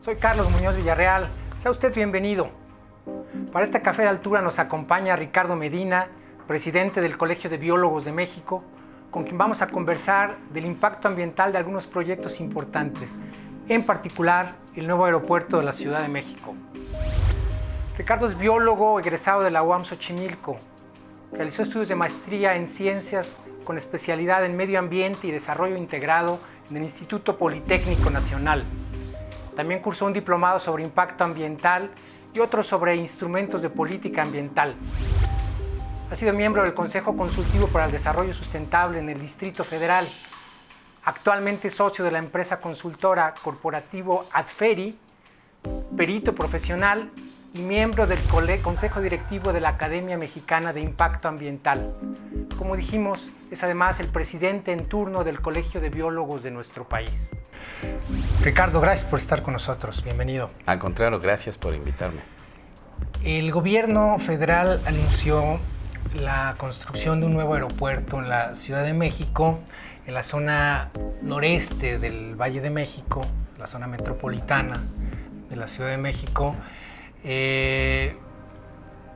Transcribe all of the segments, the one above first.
Soy Carlos Muñoz Villarreal. Sea usted bienvenido. Para este café de altura nos acompaña Ricardo Medina, presidente del Colegio de Biólogos de México, con quien vamos a conversar del impacto ambiental de algunos proyectos importantes, en particular el nuevo aeropuerto de la Ciudad de México. Ricardo es biólogo egresado de la UAM Xochimilco. Realizó estudios de maestría en ciencias con especialidad en medio ambiente y desarrollo integrado en el Instituto Politécnico Nacional. También cursó un diplomado sobre impacto ambiental y otro sobre instrumentos de política ambiental. Ha sido miembro del Consejo Consultivo para el Desarrollo Sustentable en el Distrito Federal. Actualmente es socio de la empresa consultora corporativo Adferi, perito profesional y miembro del Consejo Directivo de la Academia Mexicana de Impacto Ambiental. Como dijimos, es además el presidente en turno del Colegio de Biólogos de nuestro país. Ricardo, gracias por estar con nosotros. Bienvenido. Al contrario, gracias por invitarme. El gobierno federal anunció la construcción de un nuevo aeropuerto en la Ciudad de México, en la zona noreste del Valle de México, la zona metropolitana de la Ciudad de México.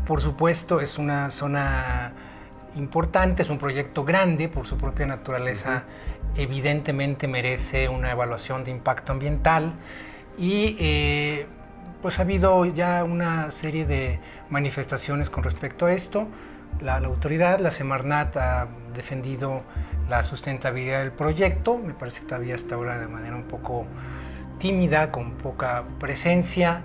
Por supuesto, es una zona importante, es un proyecto grande por su propia naturaleza. Evidentemente merece una evaluación de impacto ambiental y pues ha habido ya una serie de manifestaciones con respecto a esto. La autoridad, la Semarnat, ha defendido la sustentabilidad del proyecto. Me parece que todavía hasta ahora de manera un poco tímida, con poca presencia.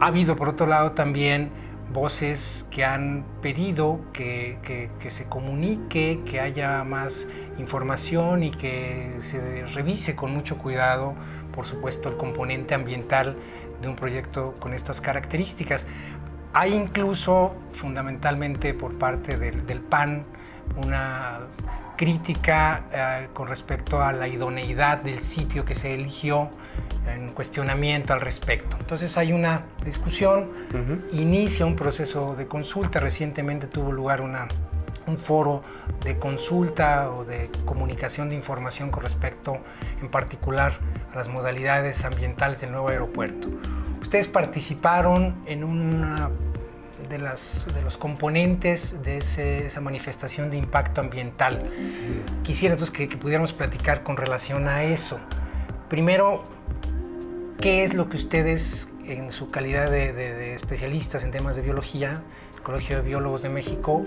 Ha habido por otro lado también voces que han pedido que se comunique, que haya más información y que se revise con mucho cuidado, por supuesto, el componente ambiental de un proyecto con estas características. Hay incluso, fundamentalmente por parte del PAN, una crítica con respecto a la idoneidad del sitio que se eligió, en cuestionamiento al respecto. Entonces hay una discusión, inicia un proceso de consulta. Recientemente tuvo lugar un foro de consulta o de comunicación de información con respecto en particular a las modalidades ambientales del nuevo aeropuerto. Ustedes participaron en una de los componentes de esa manifestación de impacto ambiental. Quisiera entonces que pudiéramos platicar con relación a eso. Primero, ¿qué es lo que ustedes, en su calidad de especialistas en temas de biología, el Colegio de Biólogos de México,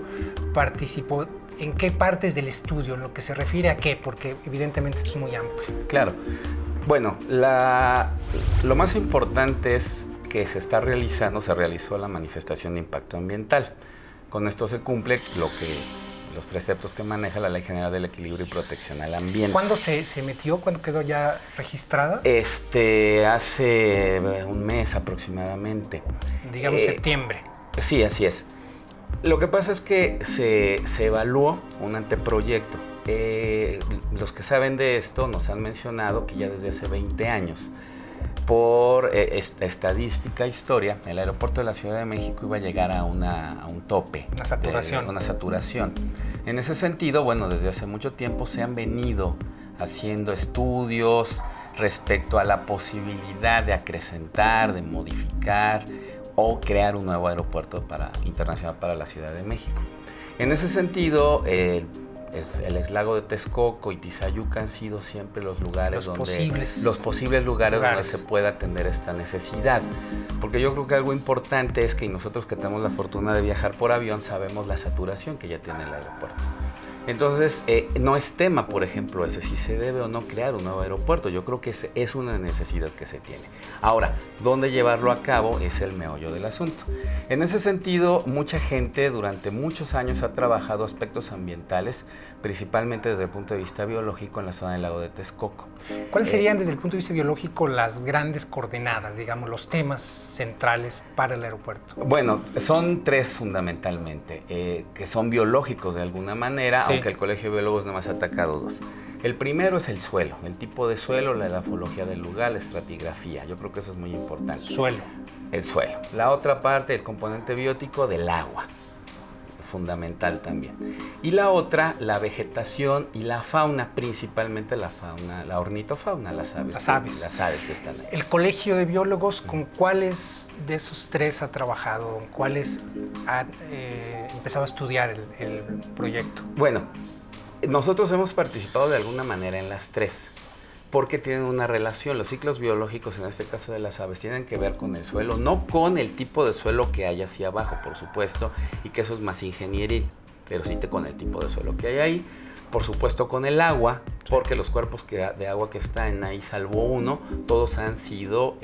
participó? ¿En qué partes del estudio? ¿En lo que se refiere a qué? Porque evidentemente esto es muy amplio. Claro. Bueno, lo más importante es que se realizó la manifestación de impacto ambiental. Con esto se cumple los preceptos que maneja la Ley General del Equilibrio y Protección al Ambiente. ¿Cuándo se metió? ¿Cuándo quedó ya registrada? Hace un mes aproximadamente. Digamos septiembre. Sí, así es. Lo que pasa es que se evaluó un anteproyecto. Los que saben de esto nos han mencionado que ya desde hace 20 años, por estadística, historia, el aeropuerto de la Ciudad de México iba a llegar a un tope. Una saturación. Una saturación. En ese sentido, bueno, desde hace mucho tiempo se han venido haciendo estudios respecto a la posibilidad de acrecentar, de modificar o crear un nuevo aeropuerto internacional para la Ciudad de México. En ese sentido, el lago de Texcoco y Tizayuca han sido siempre los lugares los posibles lugares donde se pueda atender esta necesidad. Porque yo creo que algo importante es que nosotros que tenemos la fortuna de viajar por avión sabemos la saturación que ya tiene el aeropuerto. Entonces, no es tema, por ejemplo, si se debe o no crear un nuevo aeropuerto. Yo creo que es una necesidad que se tiene. Ahora, ¿dónde llevarlo a cabo? Es el meollo del asunto. En ese sentido, mucha gente durante muchos años ha trabajado aspectos ambientales, principalmente desde el punto de vista biológico en la zona del lago de Texcoco. ¿Cuáles serían desde el punto de vista biológico las grandes coordenadas, digamos, los temas centrales para el aeropuerto? Bueno, son tres fundamentalmente, que son biológicos de alguna manera, sí, aunque el Colegio de Biólogos nada más ha atacado dos. El primero es el suelo, el tipo de suelo, la edafología del lugar, la estratigrafía. Yo creo que eso es muy importante. Suelo. El suelo. La otra parte, el componente biótico del agua. fundamental también. Y la otra, la vegetación y la fauna, principalmente la fauna, la ornitofauna, las aves que están ahí. ¿El Colegio de Biólogos con cuáles de esos tres ha trabajado? ¿Cuáles ha empezado a estudiar el proyecto? Bueno, nosotros hemos participado de alguna manera en las tres, porque tienen una relación. Los ciclos biológicos, en este caso de las aves, tienen que ver con el suelo, no con el tipo de suelo que hay hacia abajo, por supuesto, y que eso es más ingenieril, pero sí con el tipo de suelo que hay ahí. Por supuesto con el agua, porque los cuerpos de agua que están ahí, salvo uno, todos han sido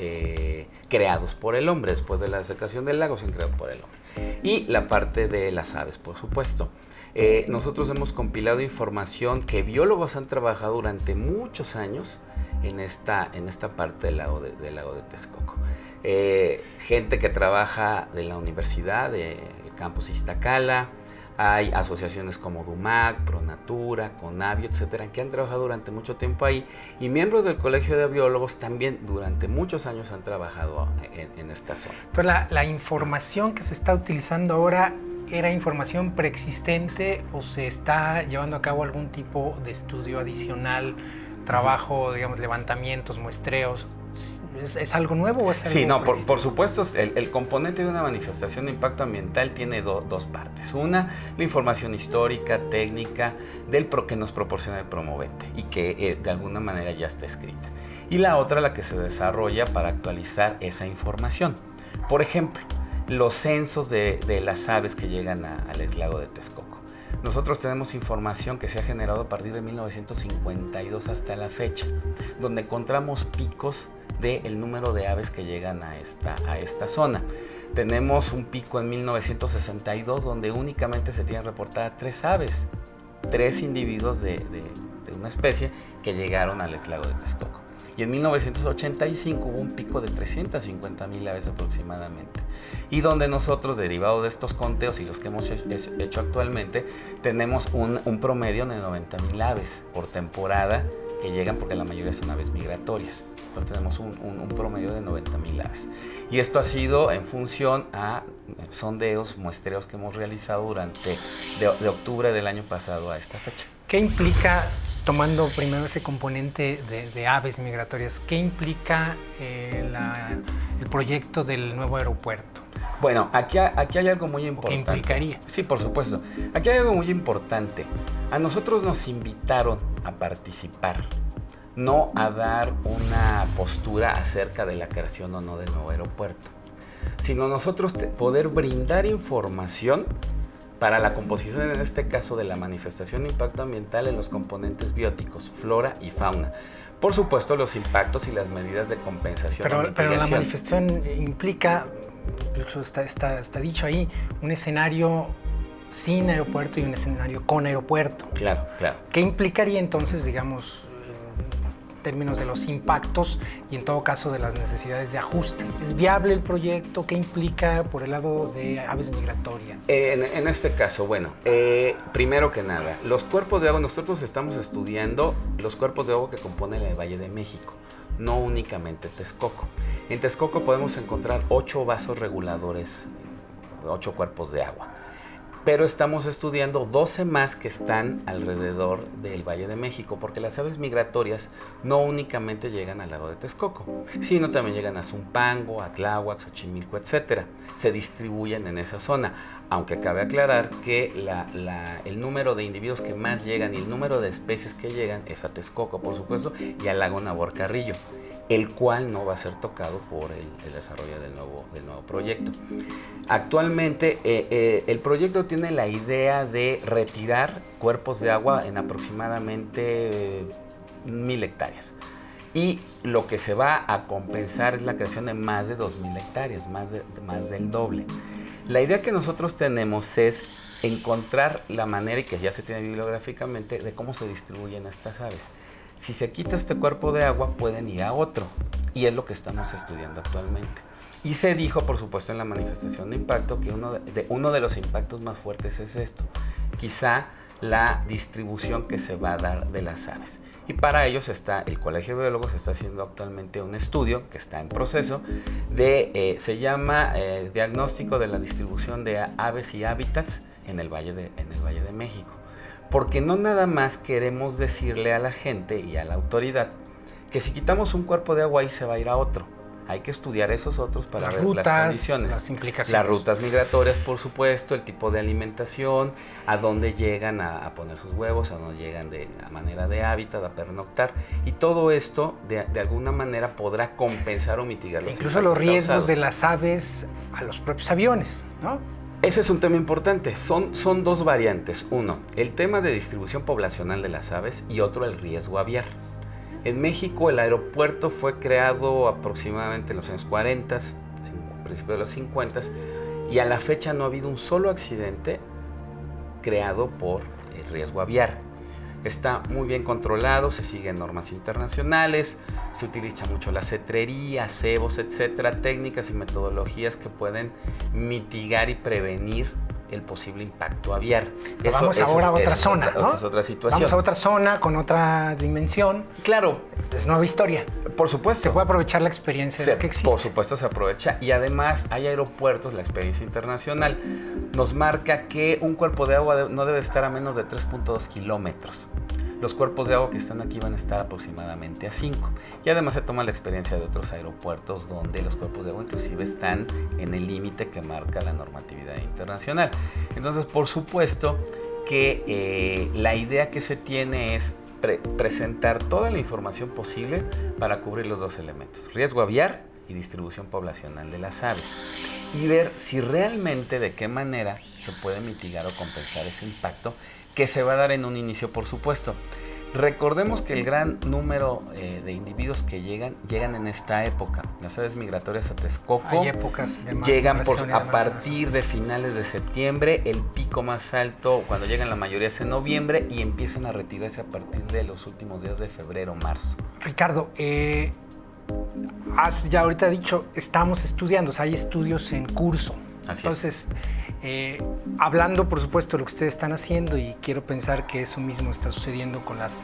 creados por el hombre. Después de la desecación del lago, se han creado por el hombre. Y la parte de las aves, por supuesto. Nosotros hemos compilado información que biólogos han trabajado durante muchos años en esta parte del lago de Texcoco. Gente que trabaja de la universidad, del campus Iztacala. Hay asociaciones como DUMAC, ProNatura, Conavio, etcétera, que han trabajado durante mucho tiempo ahí. Y miembros del Colegio de Biólogos también durante muchos años han trabajado en esta zona. Pero la información que se está utilizando ahora, ¿era información preexistente o se está llevando a cabo algún tipo de estudio adicional, trabajo, digamos, levantamientos, muestreos? ¿Es algo nuevo o es algo? Sí, no, por supuesto, el componente de una manifestación de impacto ambiental tiene dos partes. Una, la información histórica, técnica, que nos proporciona el promovente y que de alguna manera ya está escrita. Y la otra, la que se desarrolla para actualizar esa información. Por ejemplo, los censos de las aves que llegan al lago de Texcoco. Nosotros tenemos información que se ha generado a partir de 1952 hasta la fecha, donde encontramos picos del número de aves que llegan a esta zona. Tenemos un pico en 1962 donde únicamente se tienen reportadas 3 aves, 3 individuos de una especie que llegaron al lago de Texcoco. Y en 1985 hubo un pico de 350,000 aves aproximadamente. Y donde nosotros, derivado de estos conteos y los que hemos hecho actualmente, tenemos un promedio de 90,000 aves por temporada que llegan, porque la mayoría son aves migratorias. Entonces tenemos un promedio de 90,000 aves. Y esto ha sido en función a sondeos, muestreos que hemos realizado durante de octubre del año pasado a esta fecha. ¿Qué implica, tomando primero ese componente de aves migratorias, qué implica el proyecto del nuevo aeropuerto? Bueno, aquí hay algo muy importante. ¿Qué implicaría? Sí, por supuesto. Aquí hay algo muy importante. A nosotros nos invitaron a participar, no a dar una postura acerca de la creación o no del nuevo aeropuerto, sino nosotros poder brindar información para la composición, en este caso, de la manifestación de impacto ambiental en los componentes bióticos, flora y fauna. Por supuesto, los impactos y las medidas de compensación. Pero la manifestación implica, incluso está dicho ahí, un escenario sin aeropuerto y un escenario con aeropuerto. Claro, claro. ¿Qué implicaría entonces, digamos, en términos de los impactos y en todo caso de las necesidades de ajuste? ¿Es viable el proyecto? ¿Qué implica por el lado de aves migratorias? En este caso, bueno, primero que nada, los cuerpos de agua, nosotros estamos estudiando los cuerpos de agua que componen el Valle de México, no únicamente Texcoco. En Texcoco podemos encontrar 8 vasos reguladores, 8 cuerpos de agua. Pero estamos estudiando 12 más que están alrededor del Valle de México, porque las aves migratorias no únicamente llegan al lago de Texcoco, sino también llegan a Zumpango, a Tláhuac, Xochimilco, etc. Se distribuyen en esa zona, aunque cabe aclarar que el número de individuos que más llegan y el número de especies que llegan es a Texcoco, por supuesto, y al lago Nabor Carrillo, el cual no va a ser tocado por el desarrollo del nuevo proyecto. Actualmente el proyecto tiene la idea de retirar cuerpos de agua en aproximadamente 1,000 hectáreas. Y lo que se va a compensar es la creación de más de 2,000 hectáreas, más del doble. La idea que nosotros tenemos es encontrar la manera, y que ya se tiene bibliográficamente, de cómo se distribuyen estas aves. Si se quita este cuerpo de agua, pueden ir a otro, y es lo que estamos estudiando actualmente. Y se dijo, por supuesto, en la manifestación de impacto que uno de los impactos más fuertes es esto, quizá la distribución que se va a dar de las aves. Y para ellos el Colegio de Biólogos está haciendo actualmente un estudio que está en proceso se llama Diagnóstico de la distribución de aves y hábitats en el Valle de México. Porque no nada más queremos decirle a la gente y a la autoridad que si quitamos un cuerpo de agua ahí se va a ir a otro. Hay que estudiar esos otros para ver las condiciones. Las implicaciones. Las rutas migratorias, por supuesto, el tipo de alimentación, a dónde llegan a poner sus huevos, a dónde llegan a manera de hábitat, a pernoctar. Y todo esto, de alguna manera, podrá compensar o mitigar los incluso los riesgos de las aves a los propios aviones, ¿no? Ese es un tema importante. Son dos variantes. Uno, el tema de distribución poblacional de las aves y otro, el riesgo aviar. En México el aeropuerto fue creado aproximadamente en los años 40, principios de los 50, y a la fecha no ha habido un solo accidente creado por el riesgo aviar. Está muy bien controlado, se siguen normas internacionales, se utiliza mucho la cetrería, cebos, etcétera, técnicas y metodologías que pueden mitigar y prevenir el posible impacto aviar. Vamos ahora a otra zona, ¿no? Es otra situación. Vamos a otra zona con otra dimensión. Claro. Es nueva historia. Por supuesto. Se puede aprovechar la experiencia de lo que existe. Por supuesto se aprovecha. Y además hay aeropuertos, la experiencia internacional nos marca que un cuerpo de agua no debe estar a menos de 3.2 kilómetros. Los cuerpos de agua que están aquí van a estar aproximadamente a 5. Y además se toma la experiencia de otros aeropuertos donde los cuerpos de agua inclusive están en el límite que marca la normatividad internacional. Entonces, por supuesto que la idea que se tiene es presentar toda la información posible para cubrir los dos elementos, riesgo aviar y distribución poblacional de las aves, y ver si realmente de qué manera se puede mitigar o compensar ese impacto que se va a dar en un inicio, por supuesto. Recordemos que el gran número de individuos que llegan en esta época. Las aves migratorias a Texcoco hay épocas de más llegan a partir de finales de septiembre, el pico más alto cuando llegan la mayoría es en noviembre y empiezan a retirarse a partir de los últimos días de febrero, marzo. Ricardo, has ya ahorita dicho, estamos estudiando, o sea, hay estudios en curso. Así Entonces, hablando por supuesto de lo que ustedes están haciendo, y quiero pensar que eso mismo está sucediendo con las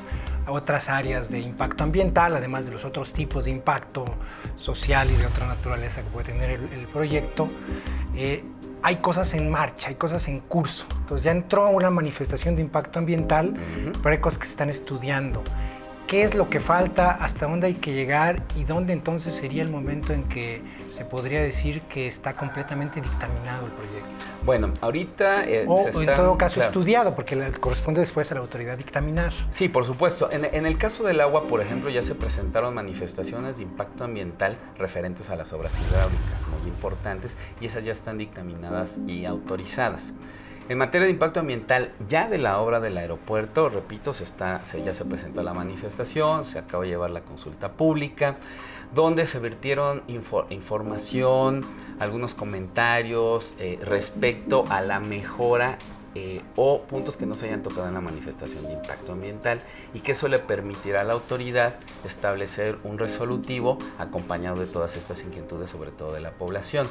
otras áreas de impacto ambiental, además de los otros tipos de impacto social y de otra naturaleza que puede tener el proyecto, hay cosas en marcha, hay cosas en curso. Entonces ya entró una manifestación de impacto ambiental, pero hay cosas que se están estudiando. ¿Qué es lo que falta? ¿Hasta dónde hay que llegar? ¿Y dónde entonces sería el momento en que se podría decir que está completamente dictaminado el proyecto? Bueno, ahorita o en todo caso estudiado, porque corresponde después a la autoridad dictaminar. Sí, por supuesto. En el caso del agua, por ejemplo, ya se presentaron manifestaciones de impacto ambiental referentes a las obras hidráulicas, muy importantes, y esas ya están dictaminadas y autorizadas. En materia de impacto ambiental, ya de la obra del aeropuerto, repito, ya se presentó la manifestación, se acaba de llevar la consulta pública, donde se vertieron información, algunos comentarios respecto a la mejora o puntos que no se hayan tocado en la manifestación de impacto ambiental, y que eso le permitirá a la autoridad establecer un resolutivo acompañado de todas estas inquietudes, sobre todo de la población.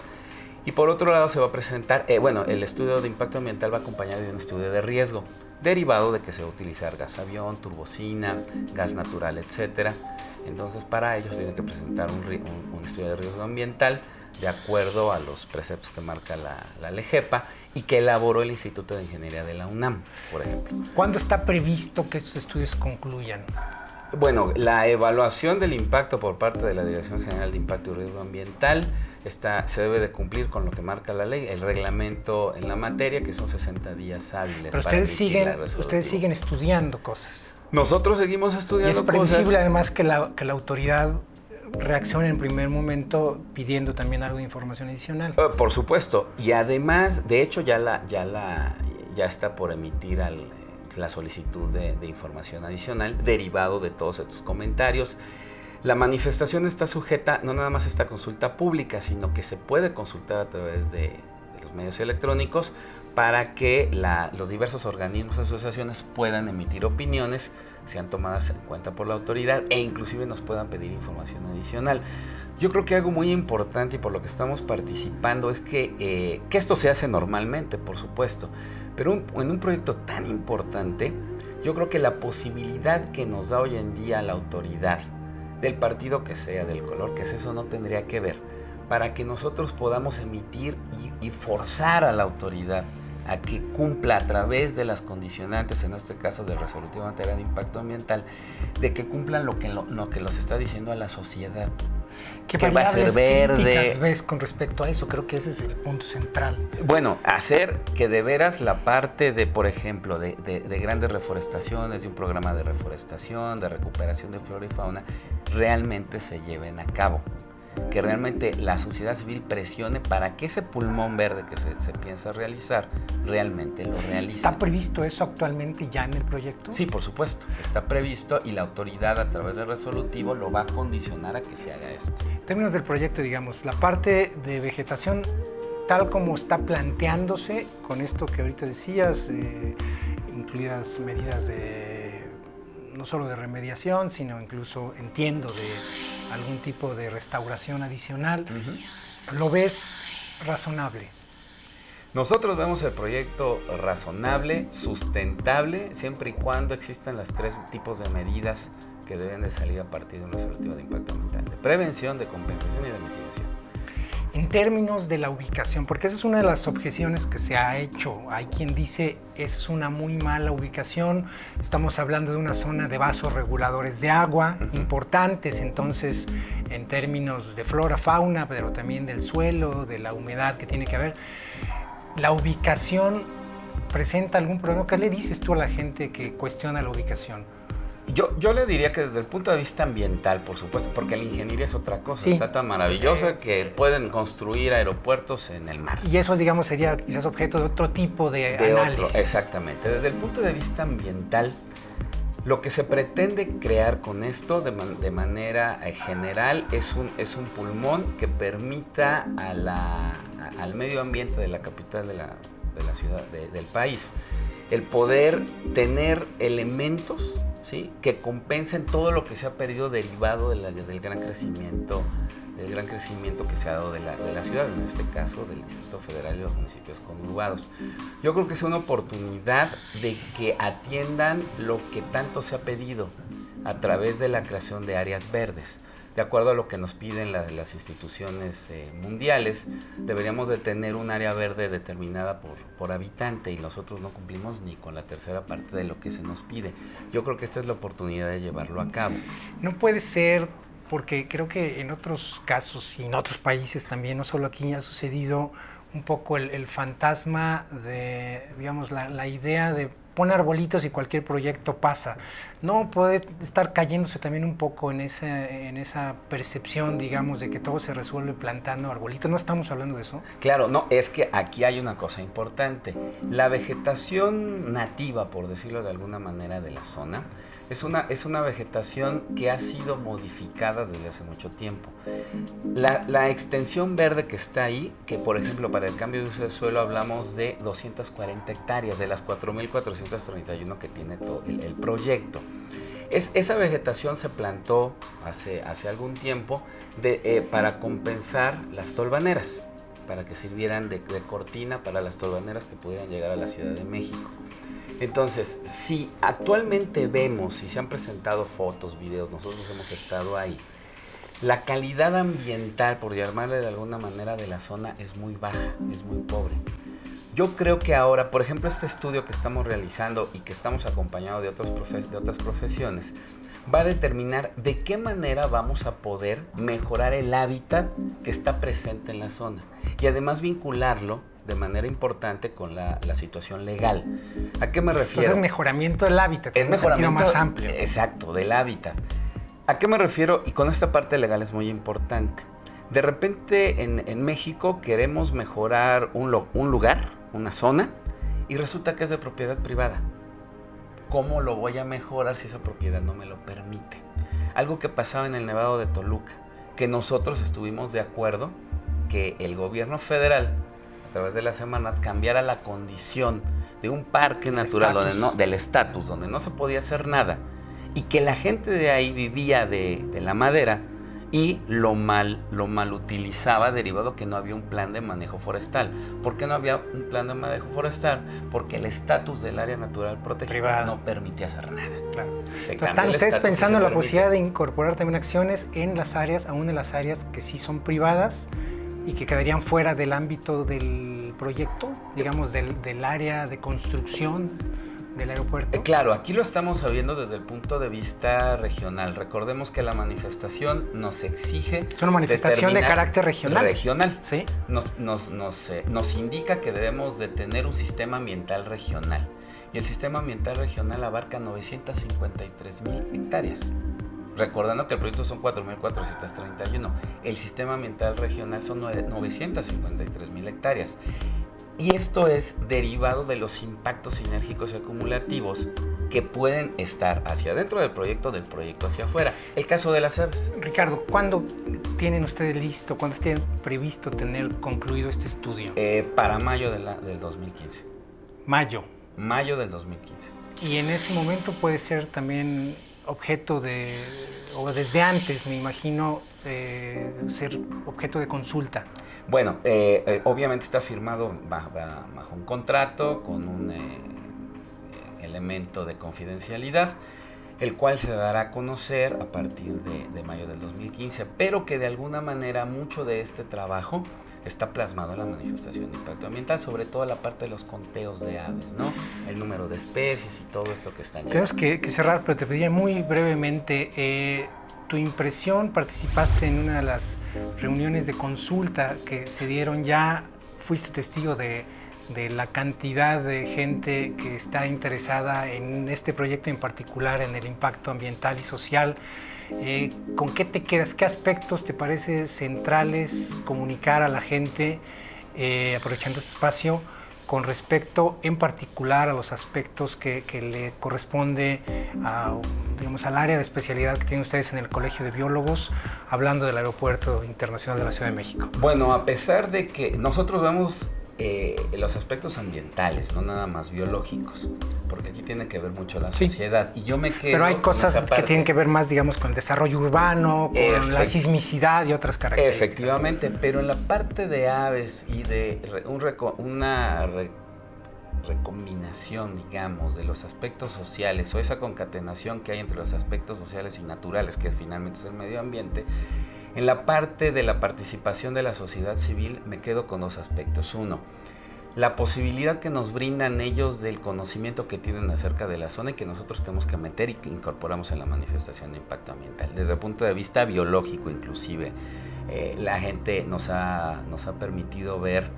Y por otro lado se va a presentar, el estudio de impacto ambiental va acompañado de un estudio de riesgo, derivado de que se va a utilizar gas avión, turbocina, gas natural, etcétera. Entonces para ellos tienen que presentar un estudio de riesgo ambiental de acuerdo a los preceptos que marca la LEGEPA y que elaboró el Instituto de Ingeniería de la UNAM, por ejemplo. ¿Cuándo está previsto que estos estudios concluyan? Bueno, la evaluación del impacto por parte de la Dirección General de Impacto y Riesgo Ambiental se debe de cumplir con lo que marca la ley, el reglamento en la materia, que son 60 días hábiles. Pero ustedes siguen estudiando cosas. Nosotros seguimos estudiando cosas. Y es previsible además que la autoridad reaccione en primer momento pidiendo también algo de información adicional. Por supuesto. Y además, de hecho, ya está por emitir la solicitud de información adicional derivado de todos estos comentarios. La manifestación está sujeta no nada más a esta consulta pública, sino que se puede consultar a través de los medios electrónicos para que los diversos organismos, asociaciones puedan emitir opiniones, sean tomadas en cuenta por la autoridad e inclusive nos puedan pedir información adicional. Yo creo que algo muy importante y por lo que estamos participando es que esto se hace normalmente, por supuesto, pero en un proyecto tan importante, yo creo que la posibilidad que nos da hoy en día la autoridad, del partido que sea, del color que sea, eso no tendría que ver, para que nosotros podamos emitir y forzar a la autoridad a que cumpla a través de las condicionantes, en este caso del resolutivo en materia de impacto ambiental, de que cumplan lo que los está diciendo a la sociedad. ¿Qué que va a ser verde? críticas ves con respecto a eso? Creo que ese es el punto central. Bueno, hacer que de veras la parte de, por ejemplo, de grandes reforestaciones, de un programa de reforestación, de recuperación de flora y fauna, realmente se lleven a cabo. Que realmente la sociedad civil presione para que ese pulmón verde que se piensa realizar realmente lo realice. ¿Está previsto eso actualmente ya en el proyecto? Sí, por supuesto, está previsto y la autoridad a través del resolutivo lo va a condicionar a que se haga esto. En términos del proyecto, digamos, la parte de vegetación tal como está planteándose, con esto que ahorita decías, incluidas medidas de no solo de remediación, sino incluso, entiendo, de algún tipo de restauración adicional, ¿lo ves razonable? Nosotros vemos el proyecto razonable, sustentable, siempre y cuando existan los 3 tipos de medidas que deben de salir a partir de un resolutivo de impacto ambiental: de prevención, de compensación y de mitigación. En términos de la ubicación, porque esa es una de las objeciones que se ha hecho. Hay quien dice es una muy mala ubicación, estamos hablando de una zona de vasos reguladores de agua importantes, entonces en términos de flora, fauna, pero también del suelo, de la humedad que tiene que haber, ¿la ubicación presenta algún problema? ¿Qué le dices tú a la gente que cuestiona la ubicación? Yo le diría que desde el punto de vista ambiental, por supuesto, porque la ingeniería es otra cosa, sí, está tan maravillosa que pueden construir aeropuertos en el mar. Y eso, digamos, sería quizás objeto de otro tipo de análisis. Exactamente. Desde el punto de vista ambiental, lo que se pretende crear con esto de manera general es un pulmón que permita al medio ambiente de la capital de la ciudad, del país, el poder tener elementos, ¿sí?, que compensen todo lo que se ha perdido derivado del gran crecimiento que se ha dado de la ciudad, en este caso del Distrito Federal y los municipios conurbados. Yo creo que es una oportunidad de que atiendan lo que tanto se ha pedido a través de la creación de áreas verdes. De acuerdo a lo que nos piden las instituciones mundiales, deberíamos de tener un área verde determinada por habitante, y nosotros no cumplimos ni con la tercera parte de lo que se nos pide. Yo creo que esta es la oportunidad de llevarlo a cabo. No puede ser, porque creo que en otros casos y en otros países también, no solo aquí, ha sucedido un poco el fantasma de, digamos, la idea de poner arbolitos y cualquier proyecto pasa. No puede estar cayéndose también un poco en esa percepción, digamos, de que todo se resuelve plantando arbolitos. ¿No estamos hablando de eso? Claro, no, es que aquí hay una cosa importante. La vegetación nativa, por decirlo de alguna manera, de la zona, es una vegetación que ha sido modificada desde hace mucho tiempo. La extensión verde que está ahí, que por ejemplo para el cambio de uso de suelo hablamos de 240 hectáreas de las 4.431 que tiene todo el proyecto. Esa vegetación se plantó hace algún tiempo para compensar las tolvaneras, para que sirvieran de cortina para las tolvaneras que pudieran llegar a la Ciudad de México. Entonces, si actualmente vemos, y se han presentado fotos, videos, nosotros hemos estado ahí, la calidad ambiental, por llamarle de alguna manera, de la zona es muy baja, es muy pobre. Yo creo que ahora, por ejemplo, este estudio que estamos realizando y que estamos acompañados de otras profesiones, va a determinar de qué manera vamos a poder mejorar el hábitat que está presente en la zona y además vincularlo de manera importante con la situación legal. ¿A qué me refiero? Entonces, mejoramiento del hábitat, es mejoramiento más amplio. Exacto, del hábitat. ¿A qué me refiero? Y con esta parte legal es muy importante. De repente en México queremos mejorar un lugar, una zona, y resulta que es de propiedad privada. ¿Cómo lo voy a mejorar si esa propiedad no me lo permite? Algo que pasaba en el Nevado de Toluca, que nosotros estuvimos de acuerdo que el gobierno federal, a través de la Semarnat, cambiara la condición de un parque natural del estatus, donde no se podía hacer nada, y que la gente de ahí vivía de la madera y lo mal utilizaba, derivado que no había un plan de manejo forestal. ¿Por qué no había un plan de manejo forestal? Porque el estatus del área natural protegida no permitía hacer nada. Claro. ¿Están ustedes pensando en la posibilidad de incorporar también acciones en las áreas, aún en las áreas que sí son privadas y que quedarían fuera del ámbito del proyecto, digamos, del área de construcción del aeropuerto? Claro, aquí lo estamos viendo desde el punto de vista regional. Recordemos que la manifestación nos exige... Es una manifestación de carácter regional. Regional. Sí. Nos indica que debemos de tener un sistema ambiental regional. Y el sistema ambiental regional abarca 953,000 hectáreas. Recordando que el proyecto son 4,431. El sistema ambiental regional son 953,000 hectáreas. Y esto es derivado de los impactos sinérgicos y acumulativos que pueden estar hacia adentro del proyecto hacia afuera. El caso de las aves. Ricardo, ¿cuándo tienen ustedes listo, cuándo tienen previsto tener concluido este estudio? Para mayo del 2015. Mayo. Mayo del 2015. Y en ese momento puede ser también objeto de, o desde antes, me imagino, ser objeto de consulta. Bueno, obviamente está firmado bajo un contrato con un elemento de confidencialidad, el cual se dará a conocer a partir de mayo del 2015, pero que de alguna manera mucho de este trabajo está plasmado en la manifestación de impacto ambiental, sobre todo la parte de los conteos de aves, ¿no? El número de especies y todo esto que está en... Tenemos que cerrar, pero te pediría muy brevemente tu impresión. Participaste en una de las reuniones de consulta que se dieron ya, fuiste testigo de la cantidad de gente que está interesada en este proyecto, en particular en el impacto ambiental y social. ¿Con qué te quedas? ¿Qué aspectos te parece centrales comunicar a la gente, aprovechando este espacio, con respecto en particular a los aspectos que le corresponde digamos, al área de especialidad que tienen ustedes en el Colegio de Biólogos, hablando del Aeropuerto Internacional de la Ciudad de México? Bueno, a pesar de que nosotros vemos los aspectos ambientales, no nada más biológicos, porque aquí tiene que ver mucho la sociedad. Y yo me quedo... Pero hay cosas que tienen que ver más, digamos, con el desarrollo urbano, con la sismicidad y otras características. Efectivamente, pero en la parte de aves y de una recombinación, digamos, de los aspectos sociales, o esa concatenación que hay entre los aspectos sociales y naturales, que finalmente es el medio ambiente, en la parte de la participación de la sociedad civil me quedo con dos aspectos. Uno, la posibilidad que nos brindan ellos del conocimiento que tienen acerca de la zona y que nosotros tenemos que meter y que incorporamos en la manifestación de impacto ambiental. Desde el punto de vista biológico inclusive, la gente nos ha permitido ver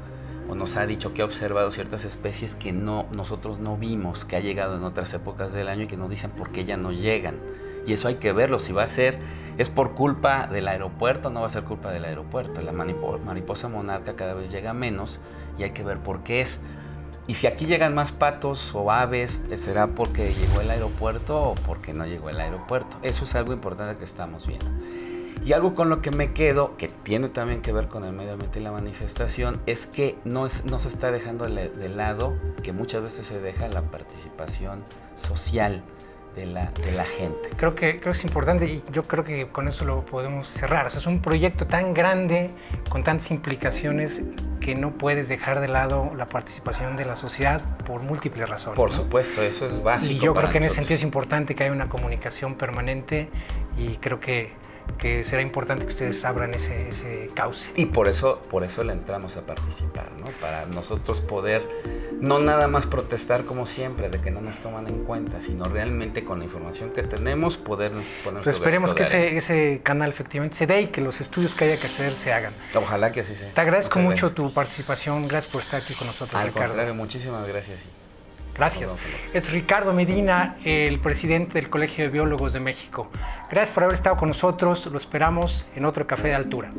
o nos ha dicho que ha observado ciertas especies que nosotros no vimos, que ha llegado en otras épocas del año y que nos dicen por qué ya no llegan. Y eso hay que verlo, si va a ser, es por culpa del aeropuerto, no va a ser culpa del aeropuerto. La mariposa monarca cada vez llega menos y hay que ver por qué es. Y si aquí llegan más patos o aves, ¿será porque llegó el aeropuerto o porque no llegó el aeropuerto? Eso es algo importante que estamos viendo. Y algo con lo que me quedo, que tiene también que ver con el medio ambiente y la manifestación, es que no se está dejando de lado, que muchas veces se deja la participación social de la gente. Creo que es importante y yo creo que con eso lo podemos cerrar. O sea, es un proyecto tan grande, con tantas implicaciones, que no puedes dejar de lado la participación de la sociedad por múltiples razones. Por supuesto, eso es básico. Y yo creo que en ese sentido es importante que haya una comunicación permanente y creo que será importante que ustedes abran ese cauce. Y por eso le entramos a participar, ¿no? Para nosotros poder no nada más protestar como siempre de que no nos toman en cuenta, sino realmente con la información que tenemos podernos poner pues esperemos que ese canal efectivamente se dé y que los estudios que haya que hacer se hagan. Ojalá que así sea. Te agradezco mucho tu participación, gracias por estar aquí con nosotros, Al Ricardo. contrario, muchísimas gracias. Gracias. Es Ricardo Medina, el presidente del Colegio de Biólogos de México. Gracias por haber estado con nosotros. Lo esperamos en otro Café de Altura.